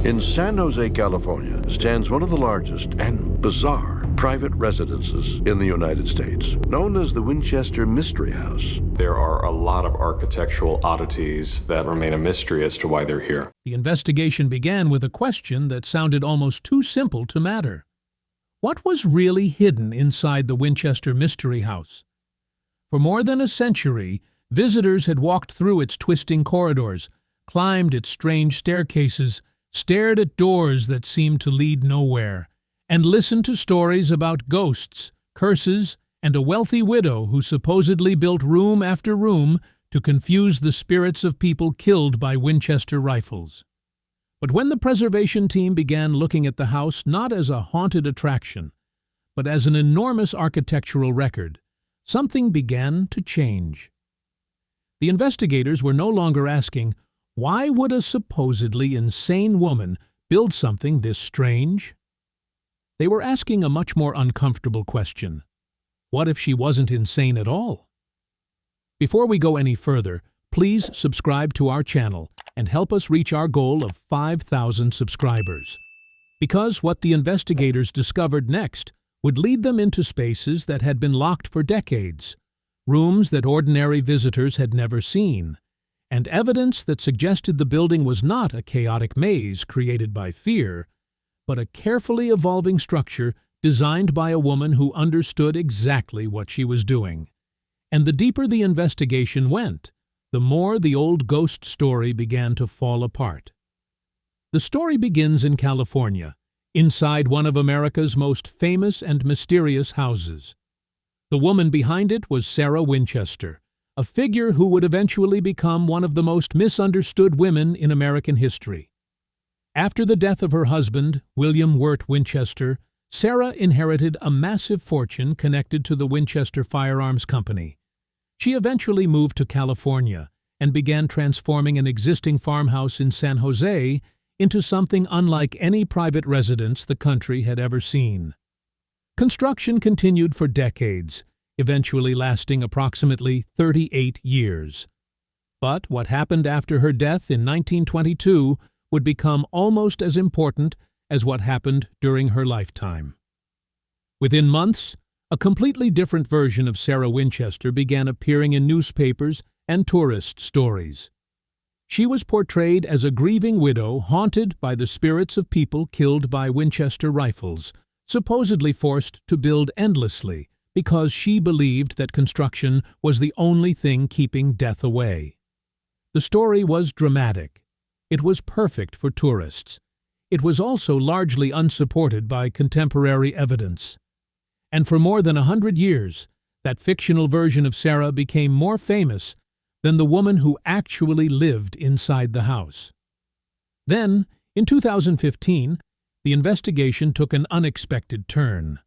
In San Jose, California, stands one of the largest and bizarre private residences in the United States, known as the Winchester Mystery House. There are a lot of architectural oddities that remain a mystery as to why they're here. The investigation began with a question that sounded almost too simple to matter. What was really hidden inside the Winchester Mystery House? For more than a century, visitors had walked through its twisting corridors, climbed its strange staircases, stared at doors that seemed to lead nowhere, and listened to stories about ghosts, curses, and a wealthy widow who supposedly built room after room to confuse the spirits of people killed by Winchester rifles. But when the preservation team began looking at the house not as a haunted attraction, but as an enormous architectural record, something began to change. The investigators were no longer asking, why would a supposedly insane woman build something this strange? They were asking a much more uncomfortable question. What if she wasn't insane at all? Before we go any further, please subscribe to our channel and help us reach our goal of 5,000 subscribers. Because what the investigators discovered next would lead them into spaces that had been locked for decades, rooms that ordinary visitors had never seen, and evidence that suggested the building was not a chaotic maze created by fear, but a carefully evolving structure designed by a woman who understood exactly what she was doing. And the deeper the investigation went, the more the old ghost story began to fall apart. The story begins in California, inside one of America's most famous and mysterious houses. The woman behind it was Sarah Winchester, a figure who would eventually become one of the most misunderstood women in American history. After the death of her husband, William Wirt Winchester, Sarah inherited a massive fortune connected to the Winchester Firearms Company. She eventually moved to California and began transforming an existing farmhouse in San Jose into something unlike any private residence the country had ever seen. Construction continued for decades, eventually lasting approximately 38 years. But what happened after her death in 1922 would become almost as important as what happened during her lifetime. Within months, a completely different version of Sarah Winchester began appearing in newspapers and tourist stories. She was portrayed as a grieving widow haunted by the spirits of people killed by Winchester rifles, supposedly forced to build endlessly because she believed that construction was the only thing keeping death away. The story was dramatic. It was perfect for tourists. It was also largely unsupported by contemporary evidence. And for more than 100 years, that fictional version of Sarah became more famous than the woman who actually lived inside the house. Then, in 2015, the investigation took an unexpected turn.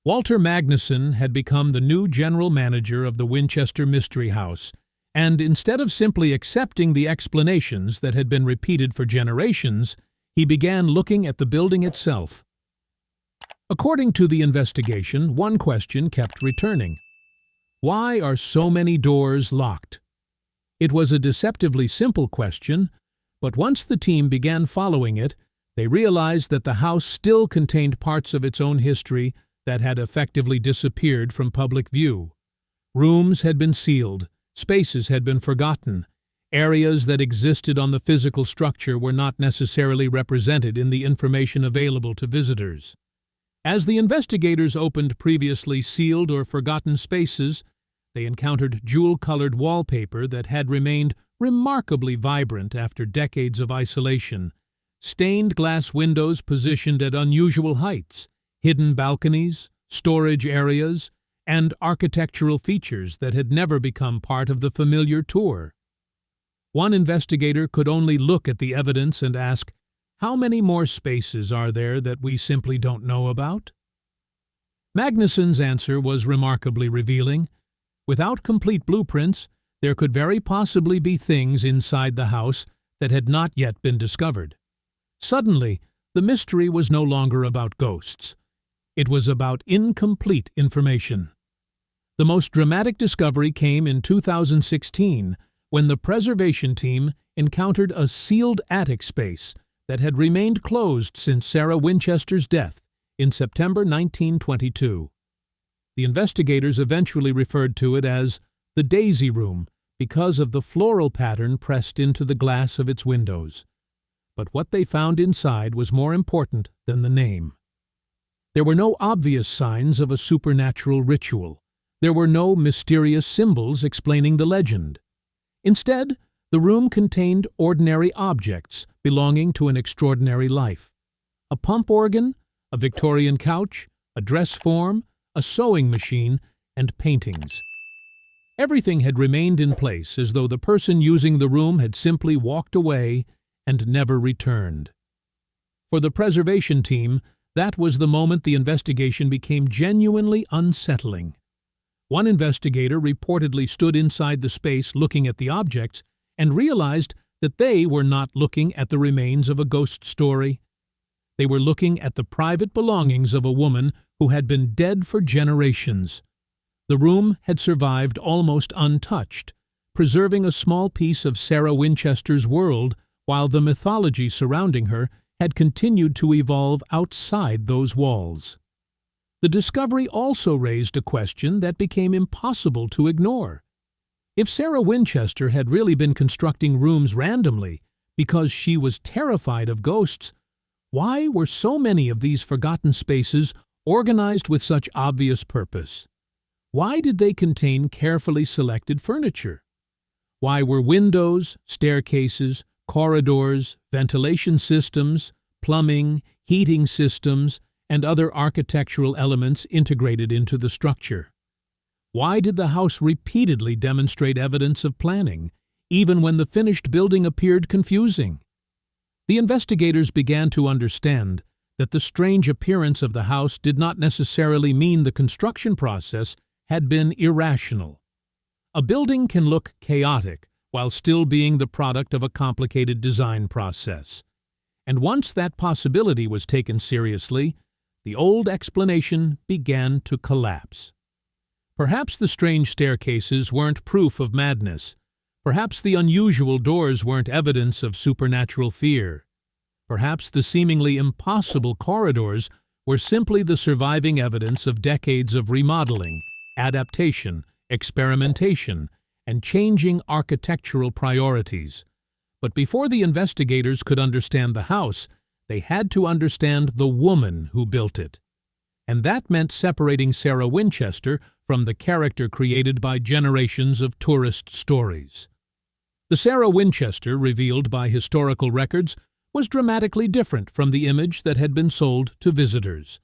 Walter Magnuson had become the new general manager of the Winchester Mystery House, and instead of simply accepting the explanations that had been repeated for generations, he began looking at the building itself. According to the investigation, one question kept returning. Why are so many doors locked? It was a deceptively simple question, but once the team began following it, they realized that the house still contained parts of its own history that had effectively disappeared from public view. Rooms had been sealed, spaces had been forgotten, areas that existed on the physical structure were not necessarily represented in the information available to visitors. As the investigators opened previously sealed or forgotten spaces, they encountered jewel-colored wallpaper that had remained remarkably vibrant after decades of isolation, stained glass windows positioned at unusual heights, hidden balconies, storage areas, and architectural features that had never become part of the familiar tour. One investigator could only look at the evidence and ask, how many more spaces are there that we simply don't know about? Magnuson's answer was remarkably revealing. Without complete blueprints, there could very possibly be things inside the house that had not yet been discovered. Suddenly, the mystery was no longer about ghosts. It was about incomplete information. The most dramatic discovery came in 2016 when the preservation team encountered a sealed attic space that had remained closed since Sarah Winchester's death in September 1922. The investigators eventually referred to it as the Daisy Room because of the floral pattern pressed into the glass of its windows. But what they found inside was more important than the name. There were no obvious signs of a supernatural ritual. There were no mysterious symbols explaining the legend. Instead, the room contained ordinary objects belonging to an extraordinary life. A pump organ, a Victorian couch, a dress form, a sewing machine, and paintings. Everything had remained in place as though the person using the room had simply walked away and never returned. For the preservation team, that was the moment the investigation became genuinely unsettling. One investigator reportedly stood inside the space looking at the objects and realized that they were not looking at the remains of a ghost story. They were looking at the private belongings of a woman who had been dead for generations. The room had survived almost untouched, preserving a small piece of Sarah Winchester's world while the mythology surrounding her had continued to evolve outside those walls. The discovery also raised a question that became impossible to ignore. If Sarah Winchester had really been constructing rooms randomly because she was terrified of ghosts, why were so many of these forgotten spaces organized with such obvious purpose? Why did they contain carefully selected furniture? Why were windows, staircases, corridors, ventilation systems, plumbing, heating systems, and other architectural elements integrated into the structure? Why did the house repeatedly demonstrate evidence of planning, even when the finished building appeared confusing? The investigators began to understand that the strange appearance of the house did not necessarily mean the construction process had been irrational. A building can look chaotic while still being the product of a complicated design process. And once that possibility was taken seriously, the old explanation began to collapse. Perhaps the strange staircases weren't proof of madness. Perhaps the unusual doors weren't evidence of supernatural fear. Perhaps the seemingly impossible corridors were simply the surviving evidence of decades of remodeling, adaptation, experimentation, and changing architectural priorities. But before the investigators could understand the house, they had to understand the woman who built it. And that meant separating Sarah Winchester from the character created by generations of tourist stories. The Sarah Winchester revealed by historical records was dramatically different from the image that had been sold to visitors.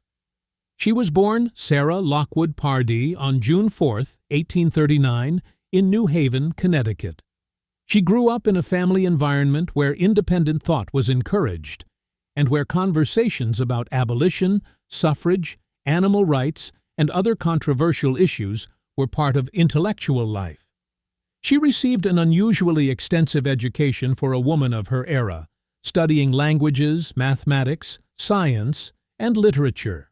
She was born Sarah Lockwood Pardee on June 4, 1839, in New Haven, Connecticut. She grew up in a family environment where independent thought was encouraged, and where conversations about abolition, suffrage, animal rights, and other controversial issues were part of intellectual life. She received an unusually extensive education for a woman of her era, studying languages, mathematics, science, and literature.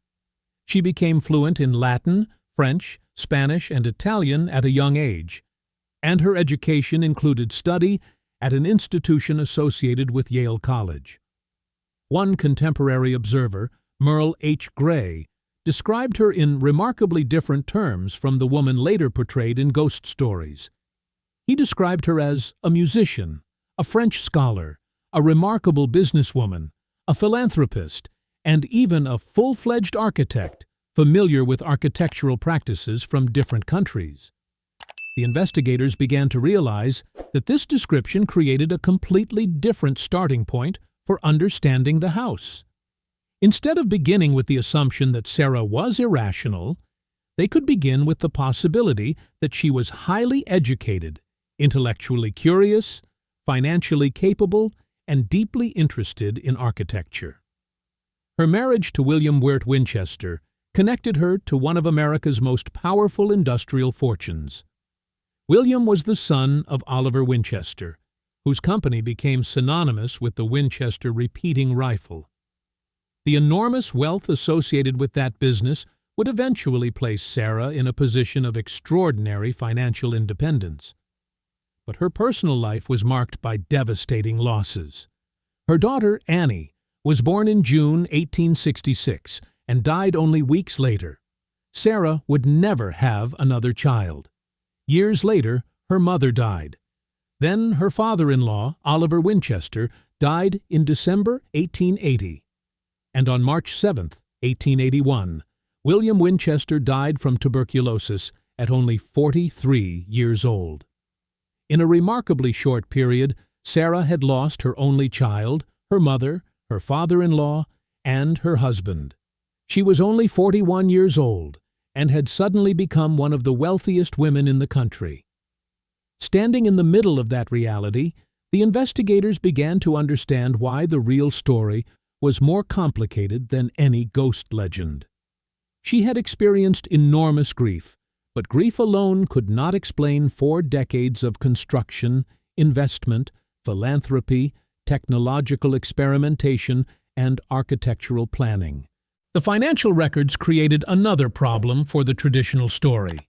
She became fluent in Latin, French, Spanish, and Italian at a young age, and her education included study at an institution associated with Yale College. One contemporary observer, Merle H. Gray, described her in remarkably different terms from the woman later portrayed in ghost stories. He described her as a musician, a French scholar, a remarkable businesswoman, a philanthropist, and even a full-fledged architect, familiar with architectural practices from different countries. The investigators began to realize that this description created a completely different starting point for understanding the house. Instead of beginning with the assumption that Sarah was irrational, they could begin with the possibility that she was highly educated, intellectually curious, financially capable, and deeply interested in architecture. Her marriage to William Wirt Winchester connected her to one of America's most powerful industrial fortunes. William was the son of Oliver Winchester, whose company became synonymous with the Winchester repeating rifle. The enormous wealth associated with that business would eventually place Sarah in a position of extraordinary financial independence. But her personal life was marked by devastating losses. Her daughter, Annie, was born in June 1866 and died only weeks later. Sarah would never have another child. Years later, her mother died. Then her father-in-law, Oliver Winchester, died in December 1880. And on March 7, 1881, William Winchester died from tuberculosis at only 43 years old. In a remarkably short period, Sarah had lost her only child, her mother, her father-in-law, and her husband. She was only 41 years old and had suddenly become one of the wealthiest women in the country. Standing in the middle of that reality, the investigators began to understand why the real story was more complicated than any ghost legend. She had experienced enormous grief, but grief alone could not explain 4 decades of construction, investment, philanthropy, technological experimentation, and architectural planning. The financial records created another problem for the traditional story.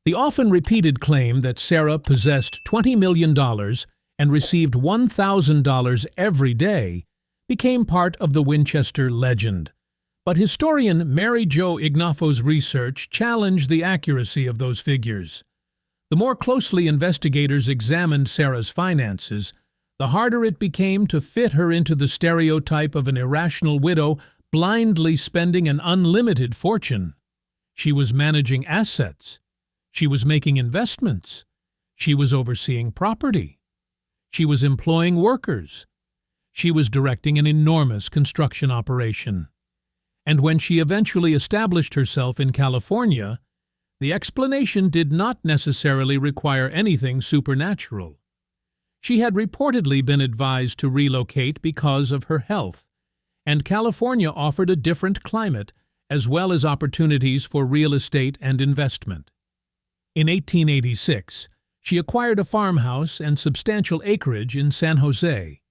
The often repeated claim that Sarah possessed $20 million and received $1,000 every day became part of the Winchester legend. But historian Mary Jo Ignafo's research challenged the accuracy of those figures. The more closely investigators examined Sarah's finances, the harder it became to fit her into the stereotype of an irrational widow blindly spending an unlimited fortune. She was managing assets. She was making investments. She was overseeing property. She was employing workers. She was directing an enormous construction operation. And when she eventually established herself in California, the explanation did not necessarily require anything supernatural. She had reportedly been advised to relocate because of her health, and California offered a different climate as well as opportunities for real estate and investment. In 1886, she acquired a farmhouse and substantial acreage in San Jose.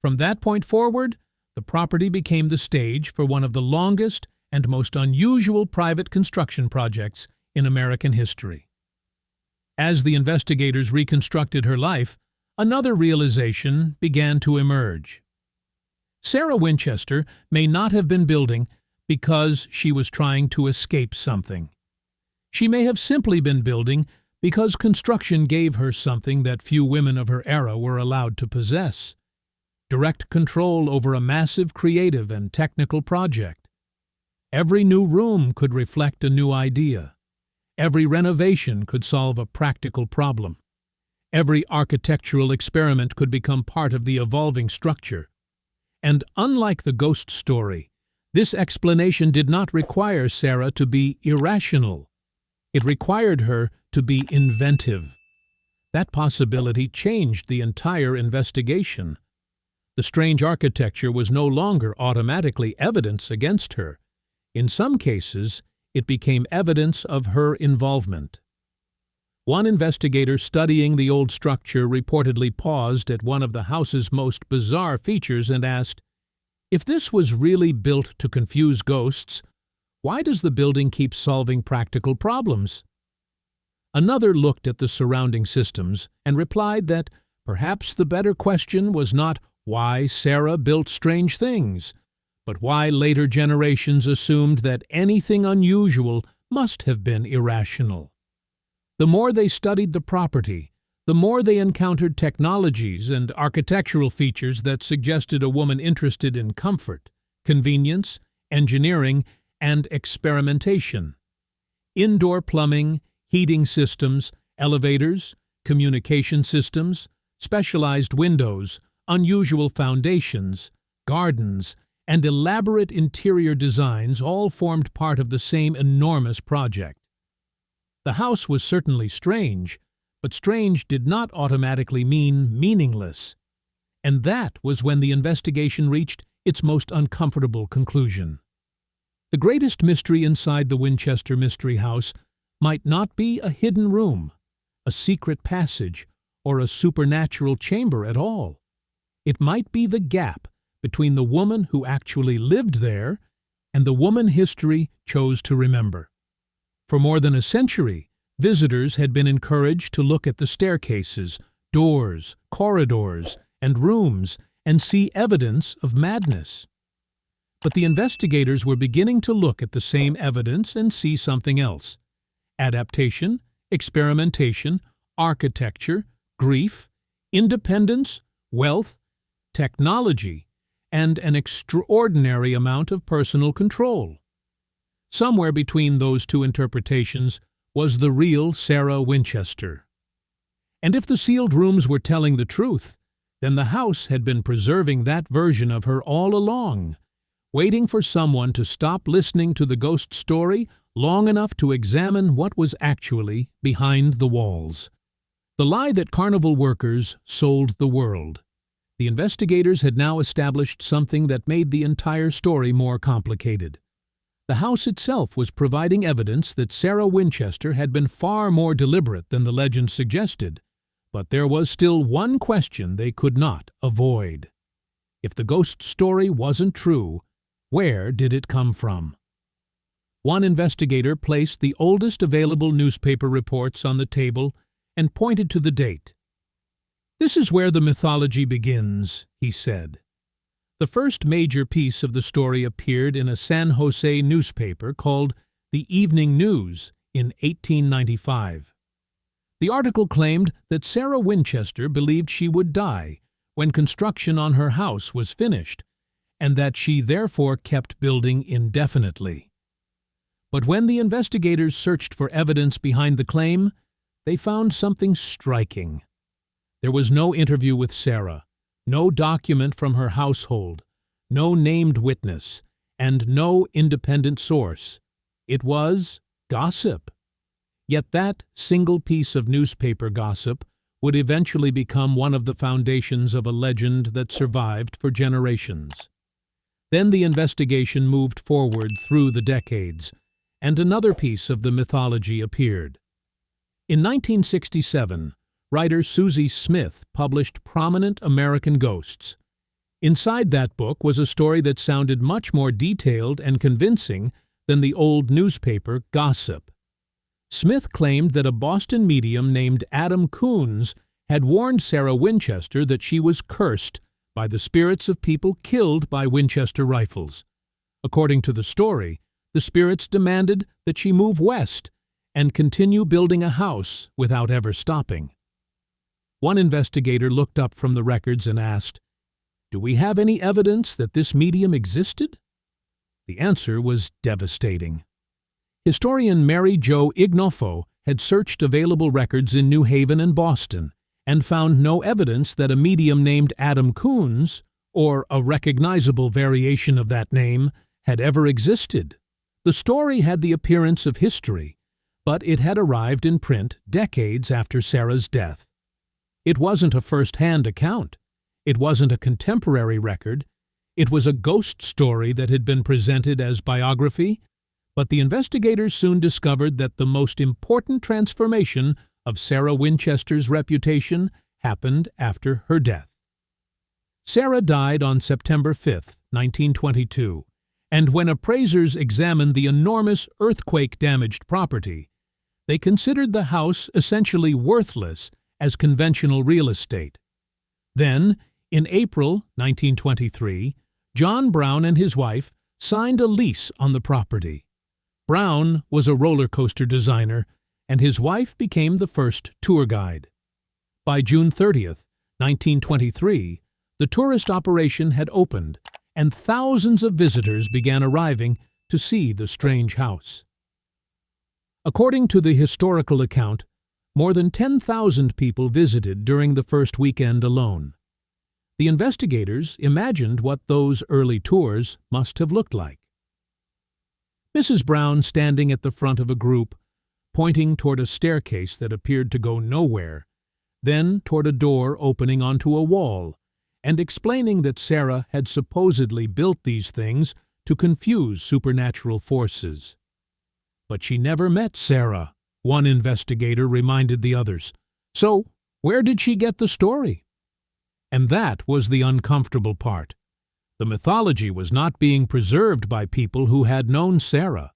From that point forward, the property became the stage for one of the longest and most unusual private construction projects in American history. As the investigators reconstructed her life, another realization began to emerge. Sarah Winchester may not have been building because she was trying to escape something. She may have simply been building because construction gave her something that few women of her era were allowed to possess: direct control over a massive creative and technical project. Every new room could reflect a new idea. Every renovation could solve a practical problem. Every architectural experiment could become part of the evolving structure. And unlike the ghost story, this explanation did not require Sarah to be irrational. It required her to be inventive. That possibility changed the entire investigation. The strange architecture was no longer automatically evidence against her. In some cases, it became evidence of her involvement. One investigator studying the old structure reportedly paused at one of the house's most bizarre features and asked, "If this was really built to confuse ghosts, why does the building keep solving practical problems?" Another looked at the surrounding systems and replied that perhaps the better question was not why Sarah built strange things, but why later generations assumed that anything unusual must have been irrational. The more they studied the property, the more they encountered technologies and architectural features that suggested a woman interested in comfort, convenience, engineering, and experimentation. Indoor plumbing, heating systems, elevators, communication systems, specialized windows, unusual foundations, gardens, and elaborate interior designs all formed part of the same enormous project. The house was certainly strange, but strange did not automatically mean meaningless. And that was when the investigation reached its most uncomfortable conclusion. The greatest mystery inside the Winchester Mystery House might not be a hidden room, a secret passage, or a supernatural chamber at all. It might be the gap between the woman who actually lived there and the woman history chose to remember. For more than a century, visitors had been encouraged to look at the staircases, doors, corridors, and rooms and see evidence of madness. But the investigators were beginning to look at the same evidence and see something else. Adaptation, experimentation, architecture, grief, independence, wealth, technology, and an extraordinary amount of personal control. Somewhere between those two interpretations was the real Sarah Winchester. And if the sealed rooms were telling the truth, then the house had been preserving that version of her all along, waiting for someone to stop listening to the ghost story long enough to examine what was actually behind the walls. The lie that carnival workers sold the world. The investigators had now established something that made the entire story more complicated. The house itself was providing evidence that Sarah Winchester had been far more deliberate than the legend suggested, but there was still one question they could not avoid. If the ghost story wasn't true, where did it come from? One investigator placed the oldest available newspaper reports on the table and pointed to the date. "This is where the mythology begins," he said. The first major piece of the story appeared in a San Jose newspaper called The Evening News in 1895. The article claimed that Sarah Winchester believed she would die when construction on her house was finished, and that she therefore kept building indefinitely. But when the investigators searched for evidence behind the claim, they found something striking. There was no interview with Sarah, no document from her household, no named witness, and no independent source. It was gossip. Yet that single piece of newspaper gossip would eventually become one of the foundations of a legend that survived for generations. Then the investigation moved forward through the decades, and another piece of the mythology appeared. In 1967, writer Susie Smith published Prominent American Ghosts. Inside that book was a story that sounded much more detailed and convincing than the old newspaper gossip. Smith claimed that a Boston medium named Adam Coons had warned Sarah Winchester that she was cursed by the spirits of people killed by Winchester rifles. According to the story, the spirits demanded that she move west and continue building a house without ever stopping. One investigator looked up from the records and asked, "Do we have any evidence that this medium existed?" The answer was devastating. Historian Mary Jo Ignofo had searched available records in New Haven and Boston and found no evidence that a medium named Adam Coons, or a recognizable variation of that name, had ever existed. The story had the appearance of history, but it had arrived in print decades after Sarah's death. It wasn't a first-hand account. It wasn't a contemporary record. It was a ghost story that had been presented as biography, but the investigators soon discovered that the most important transformation of Sarah Winchester's reputation happened after her death. Sarah died on September 5, 1922, and when appraisers examined the enormous earthquake-damaged property, they considered the house essentially worthless as conventional real estate. Then, in April 1923, John Brown and his wife signed a lease on the property. Brown was a roller coaster designer, and his wife became the first tour guide. By June 30, 1923, the tourist operation had opened, and thousands of visitors began arriving to see the strange house. According to the historical account, more than 10,000 people visited during the first weekend alone. The investigators imagined what those early tours must have looked like. Mrs. Brown, standing at the front of a group, pointing toward a staircase that appeared to go nowhere, then toward a door opening onto a wall, and explaining that Sarah had supposedly built these things to confuse supernatural forces. But she never met Sarah, one investigator reminded the others. So, where did she get the story? And that was the uncomfortable part. The mythology was not being preserved by people who had known Sarah.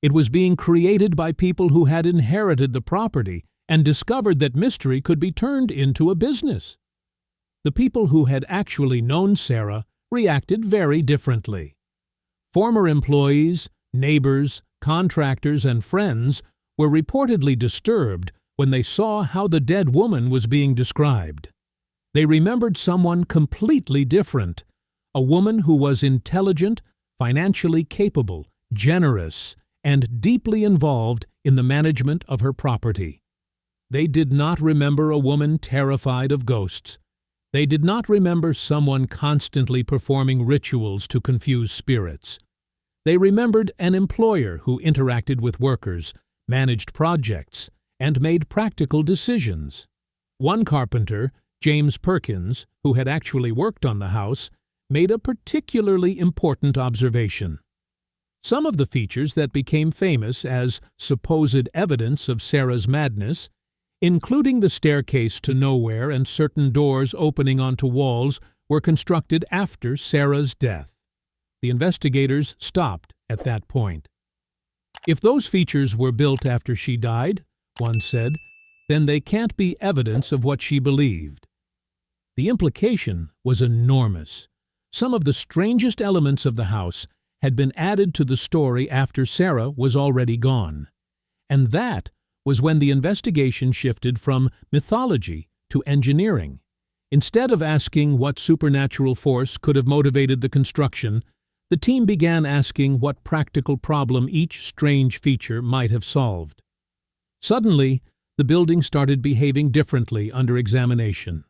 It was being created by people who had inherited the property and discovered that mystery could be turned into a business. The people who had actually known Sarah reacted very differently. Former employees, neighbors, contractors, and friends were reportedly disturbed when they saw how the dead woman was being described. They remembered someone completely different, a woman who was intelligent, financially capable, generous, and deeply involved in the management of her property. They did not remember a woman terrified of ghosts. They did not remember someone constantly performing rituals to confuse spirits. They remembered an employer who interacted with workers, managed projects, and made practical decisions. One carpenter, James Perkins, who had actually worked on the house, made a particularly important observation. Some of the features that became famous as supposed evidence of Sarah's madness, including the staircase to nowhere and certain doors opening onto walls, were constructed after Sarah's death. The investigators stopped at that point. If those features were built after she died, one said, then they can't be evidence of what she believed. The implication was enormous. Some of the strangest elements of the house had been added to the story after Sarah was already gone. And that was when the investigation shifted from mythology to engineering. Instead of asking what supernatural force could have motivated the construction, the team began asking what practical problem each strange feature might have solved. Suddenly, the building started behaving differently under examination.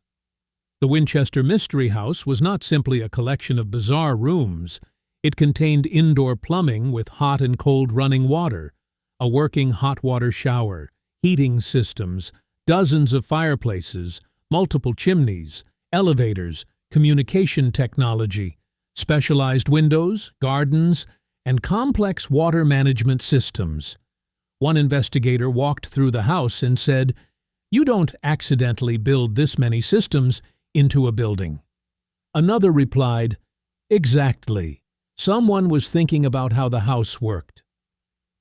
The Winchester Mystery House was not simply a collection of bizarre rooms. It contained indoor plumbing with hot and cold running water, a working hot water shower, heating systems, dozens of fireplaces, multiple chimneys, elevators, communication technology, specialized windows, gardens, and complex water management systems. One investigator walked through the house and said, "You don't accidentally build this many systems into a building." Another replied, "Exactly. Someone was thinking about how the house worked."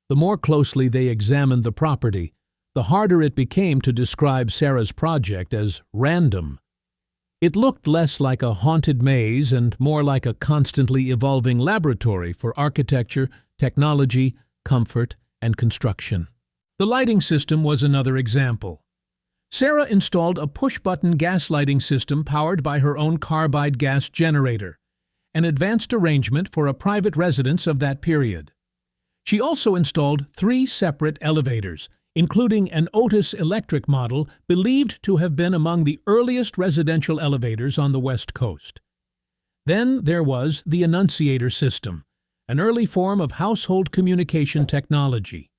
The more closely they examined the property, the harder it became to describe Sarah's project as random. It looked less like a haunted maze and more like a constantly evolving laboratory for architecture, technology, comfort, and construction. The lighting system was another example. Sarah installed a push-button gas lighting system powered by her own carbide gas generator, an advanced arrangement for a private residence of that period. She also installed 3 separate elevators, including an Otis electric model believed to have been among the earliest residential elevators on the West Coast. Then there was the annunciator system, an early form of household communication technology.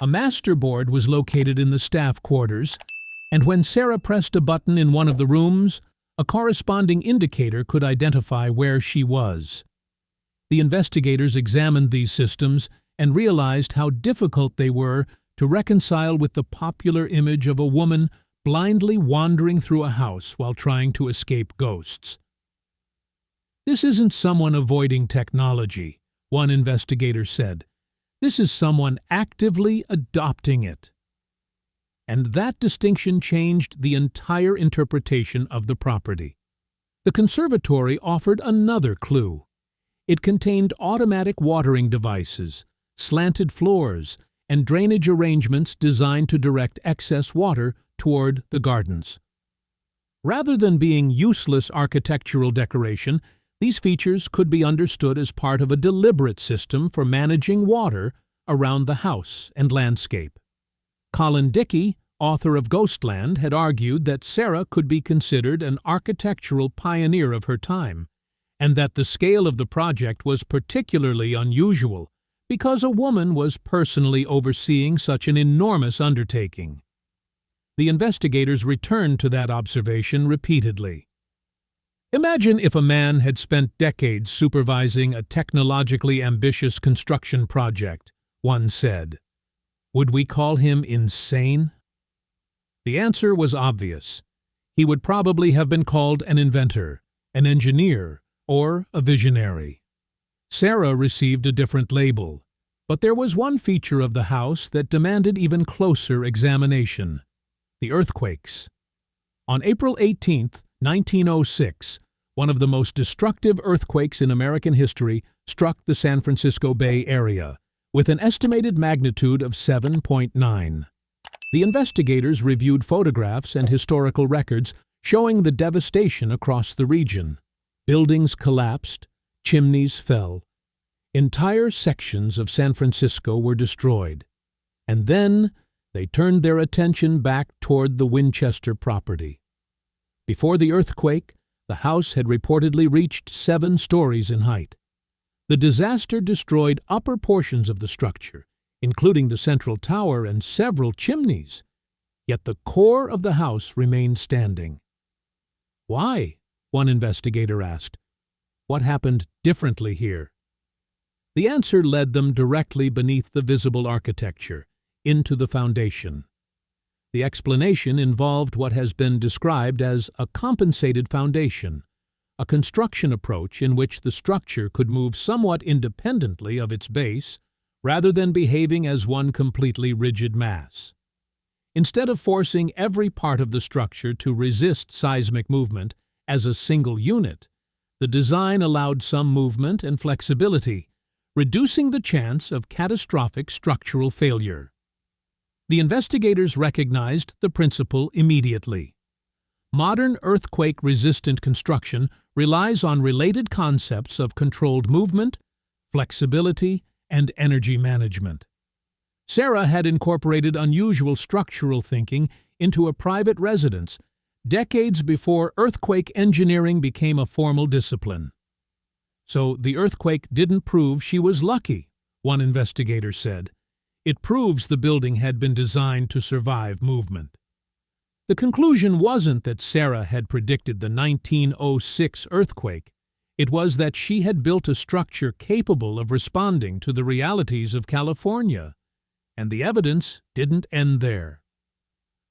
A master board was located in the staff quarters, and when Sarah pressed a button in one of the rooms, a corresponding indicator could identify where she was. The investigators examined these systems and realized how difficult they were to reconcile with the popular image of a woman blindly wandering through a house while trying to escape ghosts. "This isn't someone avoiding technology," one investigator said. "This is someone actively adopting it." And that distinction changed the entire interpretation of the property. The conservatory offered another clue. It contained automatic watering devices, slanted floors, and drainage arrangements designed to direct excess water toward the gardens. Rather than being useless architectural decoration, these features could be understood as part of a deliberate system for managing water around the house and landscape. Colin Dickey, author of Ghostland, had argued that Sarah could be considered an architectural pioneer of her time, and that the scale of the project was particularly unusual because a woman was personally overseeing such an enormous undertaking. The investigators returned to that observation repeatedly. Imagine if a man had spent decades supervising a technologically ambitious construction project, one said. Would we call him insane? The answer was obvious. He would probably have been called an inventor, an engineer, or a visionary. Sarah received a different label, but there was one feature of the house that demanded even closer examination: the earthquakes. On April 18, 1906, One of the most destructive earthquakes in American history struck the San Francisco Bay Area, with an estimated magnitude of 7.9. The investigators reviewed photographs and historical records showing the devastation across the region. Buildings collapsed, chimneys fell. Entire sections of San Francisco were destroyed. And then they turned their attention back toward the Winchester property. Before the earthquake, the house had reportedly reached 7 stories in height. The disaster destroyed upper portions of the structure, including the central tower and several chimneys. Yet the core of the house remained standing. Why? One investigator asked. What happened differently here? The answer led them directly beneath the visible architecture, into the foundation. The explanation involved what has been described as a compensated foundation, a construction approach in which the structure could move somewhat independently of its base rather than behaving as one completely rigid mass. Instead of forcing every part of the structure to resist seismic movement as a single unit, the design allowed some movement and flexibility, reducing the chance of catastrophic structural failure. The investigators recognized the principle immediately. Modern earthquake-resistant construction relies on related concepts of controlled movement, flexibility, and energy management. Sarah had incorporated unusual structural thinking into a private residence decades before earthquake engineering became a formal discipline. So the earthquake didn't prove she was lucky, one investigator said. It proves the building had been designed to survive movement. The conclusion wasn't that Sarah had predicted the 1906 earthquake. It was that she had built a structure capable of responding to the realities of California. And the evidence didn't end there.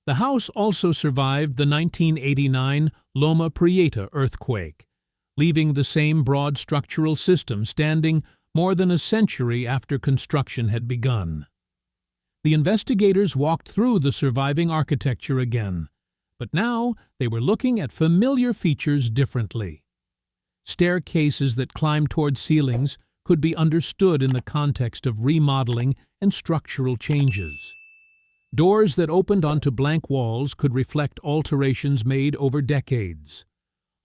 The house also survived the 1989 Loma Prieta earthquake, leaving the same broad structural system standing more than a century after construction had begun. The investigators walked through the surviving architecture again, but now they were looking at familiar features differently. Staircases that climbed toward ceilings could be understood in the context of remodeling and structural changes. Doors that opened onto blank walls could reflect alterations made over decades.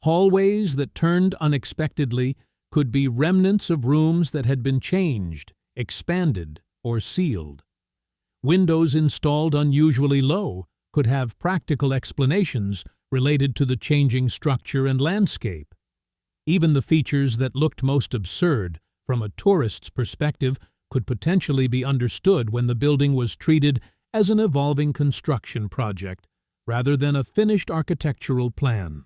Hallways that turned unexpectedly could be remnants of rooms that had been changed, expanded, or sealed. Windows installed unusually low could have practical explanations related to the changing structure and landscape. Even the features that looked most absurd from a tourist's perspective could potentially be understood when the building was treated as an evolving construction project rather than a finished architectural plan.